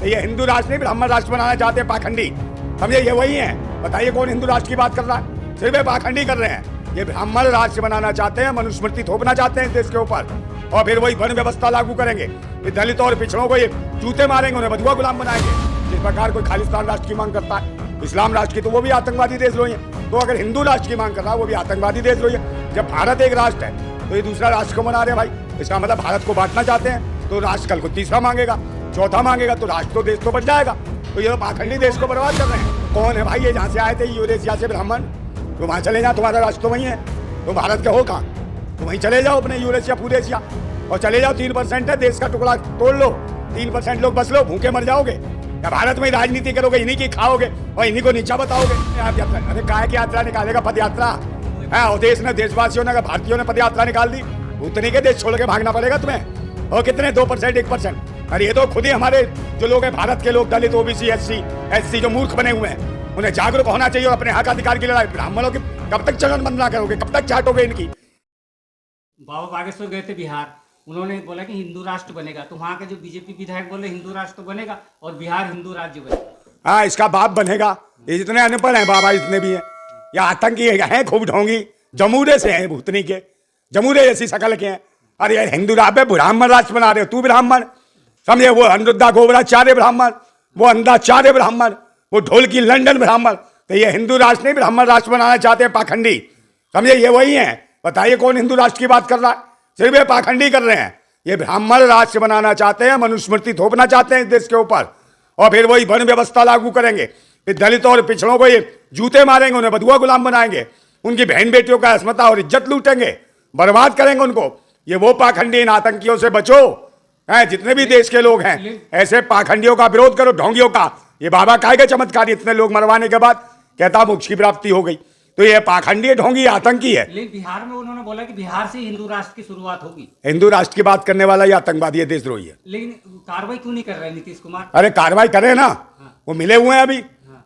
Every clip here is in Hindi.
तो ये हिंदू राष्ट्र नहीं ब्राह्मण राष्ट्र बनाना चाहते हैं पाखंडी, समझे? ये वही है। बताइए कौन हिंदू राष्ट्र की बात कर रहा है? सिर्फ ये पाखंडी कर रहे हैं। ये ब्राह्मण राष्ट्र बनाना चाहते हैं, मनुस्मृति थोपना चाहते हैं इस देश के ऊपर, और फिर वही वर्ण व्यवस्था लागू करेंगे। दलित और पिछड़ों को ये जूते मारेंगे, उन्हें बधुआ गुलाम बनाएंगे। जिस प्रकार कोई खालिस्तान राष्ट्र की मांग करता है, इस्लाम राष्ट्र की, तो वो भी आतंकवादी देशद्रोही है। तो अगर हिंदू राष्ट्र की मांग कर रहा है वो भी आतंकवादी देशद्रोही है। जब भारत एक राष्ट्र है तो ये दूसरा राष्ट्र को बना रहे हैं भाई। इसका मतलब भारत को बांटना चाहते हैं, तो राष्ट्र कल को तीसरा मांगेगा, चौथा मांगेगा, तो राष्ट्र तो देश तो बच जाएगा। तो ये पाखंडी देश को बर्बाद कर रहे हैं। कौन है भाई ये? जहाँ से आए थे यूरेशिया से ब्राह्मण, तो वहाँ चले जाओ, तुम्हारा राष्ट्र तो वही है। तुम भारत के हो कहाँ? तो वहीं चले जाओ अपने यूरेशिया पूरेशिया, और चले जाओ। 3% है, देश का टुकड़ा तोड़ लो, 3% लोग बस लो, भूखे मर जाओगे। या भारत में राजनीति करोगे, इन्हीं की खाओगे और इन्हीं को नीचा बताओगे। अरे काय की यात्रा निकालेगा? पद यात्रा है। और देश ने, देशवासियों ने, अगर भारतीयों ने पद यात्रा निकाल दी, उतने के देश छोड़ के भागना पड़ेगा तुम्हें। और कितने? 2%, 1%। अरे ये तो खुद ही हमारे जो लोग हैं, भारत के लोग, दलित, ओबीसी, एससी जो मूर्ख बने हुए हैं, उन्हें जागरूक होना चाहिए और अपने हक अधिकार की लड़ाई। ब्राह्मणों की कब तक चरण बंदना करोगे? कब तक चाटोगे इनकी? बाबा बागेश्वर गए थे बिहार, उन्होंने बोला कि हिंदू राष्ट्र बनेगा, तो वहाँ के जो बीजेपी विधायक बोले हिंदू राष्ट्र तो बनेगा और बिहार हिंदू राज्य बनेगा। हाँ, इसका बाप बनेगा। ये जितने अनपढ़ हैं बाबा, जितने भी हैं, या आतंकी हैं, खूब ढोंगी, जमूरे से हैं, भूतनी के जमूरे जैसी शकल के हैं। अरे यार, हिंदू राष्ट्र ब्राह्मण राष्ट्र बना रहे हो, तू ब्राह्मण, समझे? वो अनुरुद्धा गोवराचार्य ब्राह्मण, वो अंधाचार्य ब्राह्मण, वो ढोल की लंदन ब्राह्मण। तो ये हिंदू राष्ट्र नहीं ब्राह्मण राष्ट्र बनाना चाहते हैं पाखंडी, समझे? ये वही है। बताइए कौन हिंदू राष्ट्र की बात कर रहा है? सिर्फ ये पाखंडी कर रहे हैं। ये ब्राह्मण राष्ट्र बनाना चाहते हैं, मनुस्मृति थोपना चाहते हैं इस देश के ऊपर, और फिर वही वर्ण व्यवस्था लागू करेंगे। फिर दलित और पिछड़ों को ये जूते मारेंगे, उन्हें बधुआ गुलाम बनाएंगे, उनकी बहन बेटियों का अस्मिता और इज्जत लूटेंगे, बर्बाद करेंगे उनको। ये वो पाखंडी, इन आतंकियों से बचो। जितने भी देश के लोग हैं, ऐसे पाखंडियों का विरोध करो, ढोंगियों का। ये बाबा काय के चमत्कार, इतने लोग मरवाने के बाद कहता मोक्ष की प्राप्ति हो गई। तो ये पाखंडी, ढोंगी, आतंकी है। लेकिन बिहार में उन्होंने बोला कि बिहार से हिंदू राष्ट्र की शुरुआत होगी। हिंदू राष्ट्र की बात करने वाला ये आतंकवादी है, देशद्रोही है। लेकिन कार्रवाई क्यों नहीं कर रहे नीतीश कुमार? अरे कार्रवाई करे ना। वो मिले हुए हैं अभी,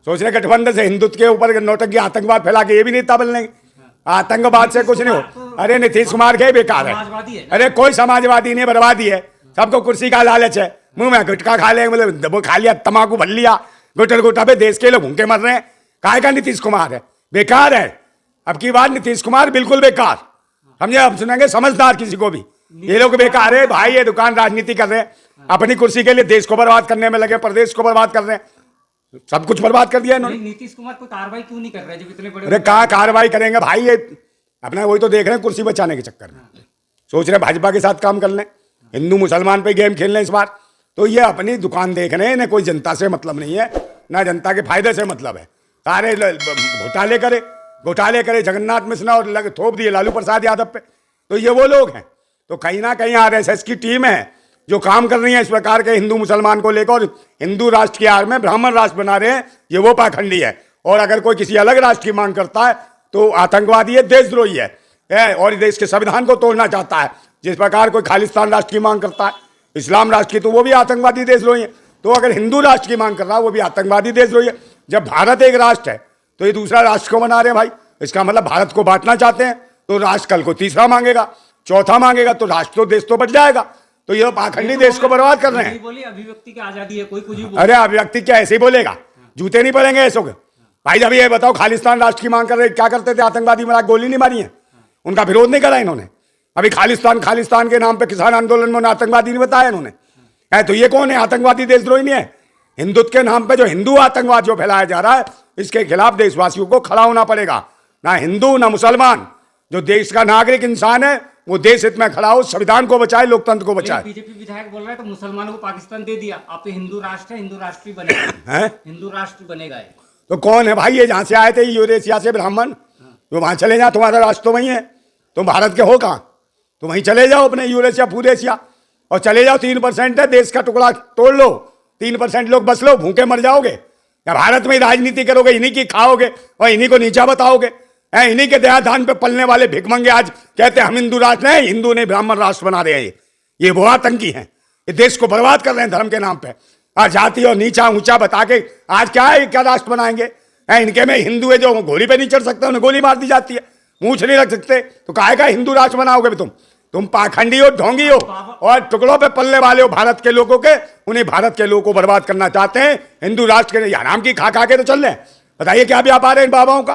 सोच रहे गठबंधन से हिंदुत्व के ऊपर नौटंकी आतंकवाद फैला के ये भी नेता बन लेंगे। आतंकवाद से कुछ नहीं हो। अरे नीतीश कुमार के बेकार है। अरे कोई समाजवादी नहीं, बर्बादी है। सबको कुर्सी का लालच है, मुंह में गुटखा खा ले, मतलब खा लिया, तम्बाकू भर लिया, गुटर गुटा पे देश के लोग भूखे मर रहे हैं। काय का नीतीश कुमार है? बेकार है। अब की बात नीतीश कुमार बिल्कुल बेकार, समझे? अब सुनेंगे समझदार किसी को भी। ये लोग बेकार है भाई, ये दुकान राजनीति कर रहे हैं, अपनी कुर्सी के लिए देश को बर्बाद करने में लगे, प्रदेश को बर्बाद कर रहे हैं, सब कुछ बर्बाद कर दिया इन्होंने। नीतीश कुमार कोई कार्रवाई क्यों नहीं कर रहे जब इतने बड़े? अरे कहाँ कार्रवाई करेंगे भाई? ये अपना वही तो देख रहे हैं, कुर्सी बचाने के चक्कर में सोच रहे भाजपा के साथ काम कर लें, हिंदू मुसलमान पे गेम खेल लें इस बार। तो ये अपनी दुकान देख रहे हैं, इन्हें कोई जनता से मतलब नहीं है, ना जनता के फायदे से मतलब है। सारे घोटाले करे जगन्नाथ मिश्रा और लग थोप दिए लालू प्रसाद यादव पे। तो ये वो लोग हैं। तो कहीं ना कहीं आरएसएस की टीम है जो काम कर रही है इस प्रकार के हिंदू मुसलमान को लेकर, और हिंदू राष्ट्र की आड़ में ब्राह्मण राष्ट्र बना रहे हैं। ये वो पाखंडी है। और अगर कोई किसी अलग राष्ट्र की मांग करता है तो आतंकवादी है, देशद्रोही है, और देश के संविधान को तोड़ना चाहता है। जिस प्रकार कोई खालिस्तान राष्ट्र की मांग करता है, इस्लाम राष्ट्र की, तो वो भी आतंकवादी देशद्रोही है। तो अगर हिंदू राष्ट्र की मांग कर रहा है वो भी आतंकवादी देशद्रोही है। जब भारत एक राष्ट्र है तो ये दूसरा राष्ट्र को बना रहे हैं भाई। इसका मतलब भारत को बांटना चाहते हैं, तो राष्ट्र कल को तीसरा मांगेगा, चौथा मांगेगा, तो राष्ट्र तो देश तो बच जाएगा। तो ये पाखंडी देश को बर्बाद कर रहे हैं। बोली अभिव्यक्ति की आजादी है, कोई कुछ भी। अरे अभिव्यक्ति क्या ऐसे ही बोलेगा? जूते नहीं पड़ेंगे ऐसों के भाई। जब ये बताओ खालिस्तान राष्ट्र की मांग कर रहे, क्या करते थे आतंकवादी? मरा गोली नहीं मारी है, उनका विरोध नहीं करा इन्होंने। अभी खालिस्तान के नाम पे किसान आंदोलन में आतंकवादी नहीं बताया इन्होंने। तो ये कौन है? आतंकवादी देशद्रोही नहीं है। हिंदुत्व के नाम पे जो हिंदू आतंकवाद जो फैलाया जा रहा है, इसके खिलाफ देशवासियों को खड़ा होना पड़ेगा। ना हिंदू ना मुसलमान, जो देश का नागरिक इंसान है वो देश हित में खड़ा हो, संविधान को बचाए, लोकतंत्र को बचाए। बीजेपी विधायक बोल रहे हैं तो मुसलमानों को पाकिस्तान दे दिया, आप तो हिंदू राष्ट्र है, हिंदू राष्ट्र बनेगा। हिंदू राष्ट्र बनेगा। तो कौन है भाई ये? जहाँ से आए थे यूरेशिया से ब्राह्मण, तो वहाँ चले जाओ, तुम्हारा राष्ट्र तो वही है। तुम भारत के हो कहाँ? तो वहीं चले जाओ अपने यूरेशिया पूरेशिया, और चले जाओ। 3% है, देश का टुकड़ा तोड़ लो, 3% लोग बस लो, भूखे मर जाओगे। या भारत में राजनीति करोगे, इन्हीं की खाओगे और इन्हीं को नीचा बताओगे। इन्हीं के दयाधान पे पलने वाले भिखमंगे आज कहते हैं हम हिंदू राष्ट्र हैं, हिंदू ने ब्राह्मण राष्ट्र बना रहे हैं। ये वो आतंकी हैं, ये देश को बर्बाद कर रहे हैं धर्म के नाम पे। आज जाति और नीचा ऊंचा बता के आज क्या है, क्या राष्ट्र बनाएंगे? इनके में हिंदू है जो घोड़ी पे नहीं चढ़ सकते, उन्हें गोली मार दी जाती है। मूछ नहीं रख सकते, तो काहे का हिंदू राष्ट्र बनाओगे भी तुम? तुम पाखंडी हो, ढोंगी हो और टुकड़ों पे पलने वाले हो भारत के लोगों के। उन्हें भारत के लोगों को बर्बाद करना चाहते हैं। हिंदू राष्ट्र के हराम की खा खा के तो चल रहे हैं। बताइए क्या व्यापार है इन बाबाओं का?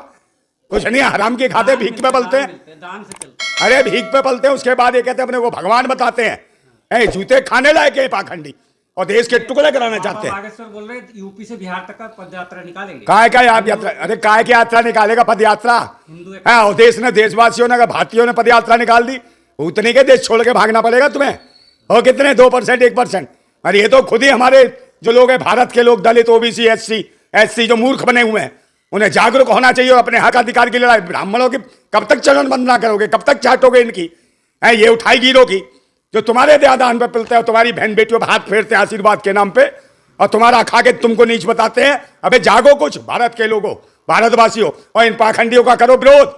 कुछ नहीं, हराम के खाते, भीख पे पलते हैं। दान से चलते। अरे भीख पे पलते हैं, उसके बाद ये कहते हैं अपने को भगवान बताते हैं। जूते खाने लायक है पाखंडी और देश के टुकड़े कराना चाहते हैं। बागेश्वर बोल रहे यूपी से बिहार तक का पद यात्रा निकालेंगे। काय का आप यात्रा? अरे काय की यात्रा निकालेगा? पद यात्रा है। और देश ने, देशवासियों ने, अगर भारतीयों ने पद यात्रा निकाल दी, उतने के देश छोड़ के भागना पड़ेगा तुम्हें। और कितने 2%, 1%? अरे ये तो खुद ही हमारे जो लोग हैं, भारत के लोग, दलित, ओबीसी, एससी जो मूर्ख बने हुए हैं, उन्हें जागरूक होना चाहिए और अपने हक अधिकार की लड़ाई। ब्राह्मणों की कब तक चरण वंदना करोगे? कब तक चाटोगे इनकी? ये उठाई गिरों की जो तुम्हारे दान पे पिलते हैं, तुम्हारी बहन बेटियों पर हाथ फेरते हैं आशीर्वाद के नाम पे, और तुम्हारा खा के तुमको नीच बताते हैं। अबे जागो कुछ, भारत के लोगों, भारतवासियों, और इन पाखंडियों का करो विरोध।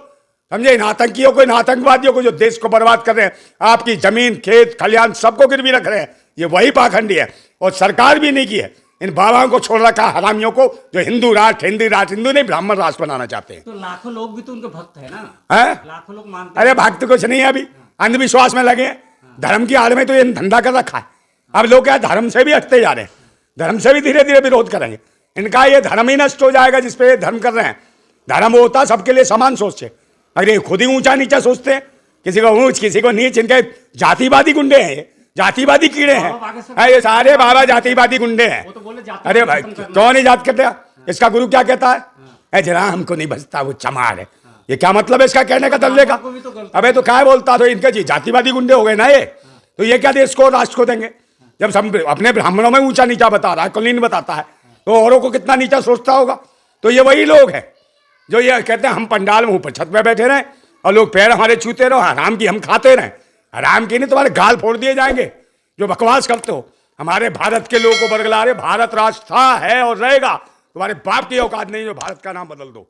समझे? इन आतंकियों को, इन आतंकवादियों को जो देश को बर्बाद कर रहे हैं, आपकी जमीन, खेत, खलियान सबको गिरवी रख रहे हैं, ये वही पाखंडी है। और सरकार भी नहीं की है। इन बाबाओं को छोड़ रखा, हरामियों को, जो हिंदू राष्ट्र, हिंदू नहीं ब्राह्मण राष्ट्र बनाना चाहते हैं। तो लाखों लोग भी तो उनके भक्त है ना। है? लाखों लोग मानते हैं। अरे भक्त कुछ नहीं है, अभी अंधविश्वास में लगे हैं। धर्म की आड़ में तो ये धंधा कर रखा है। अब लोग क्या धर्म से भी हटते जा रहे हैं, धर्म से भी धीरे धीरे विरोध करेंगे। इनका ये धर्म ही नष्ट हो जाएगा जिसपे ये धर्म कर रहे हैं। धर्म वो होता सबके लिए समान सोचते, अगर ये खुद ही ऊंचा नीचा सोचते हैं, किसी को ऊंच किसी को नीच। इनके जातिवादी गुंडे हैं, जातिवादी कीड़े हैं। ये सारे बाबा जातिवादी गुंडे हैं। अरे भाई कौन इजाद करते हैं? इसका गुरु क्या कहता है? जरा हमको नहीं बचता वो चमार है। ये क्या मतलब है इसका कहने का, दल्ले का? अबे तो क्या बोलता? तो इनके जातिवादी गुंडे हो गए ना ये। तो ये क्या देश को, राष्ट्र को देंगे? जब सब अपने ब्राह्मणों में ऊंचा नीचा बता रहा है, कुलीन बताता है, तो औरों को कितना नीचा सोचता होगा। तो ये वही लोग हैं जो ये कहते हैं हम पंडाल में ऊपर छत पे बैठे रहें और लोग पैर हमारे छूते रहो, हराम की हम खाते रहें। हराम की नहीं, तुम्हारे गाल फोड़ दिए जाएंगे जो बकवास करते हो। हमारे भारत के लोगों को बरगला रहे। भारत राष्ट्र था, है और रहेगा। तुम्हारे बाप की औकात नहीं जो भारत का नाम बदल दो।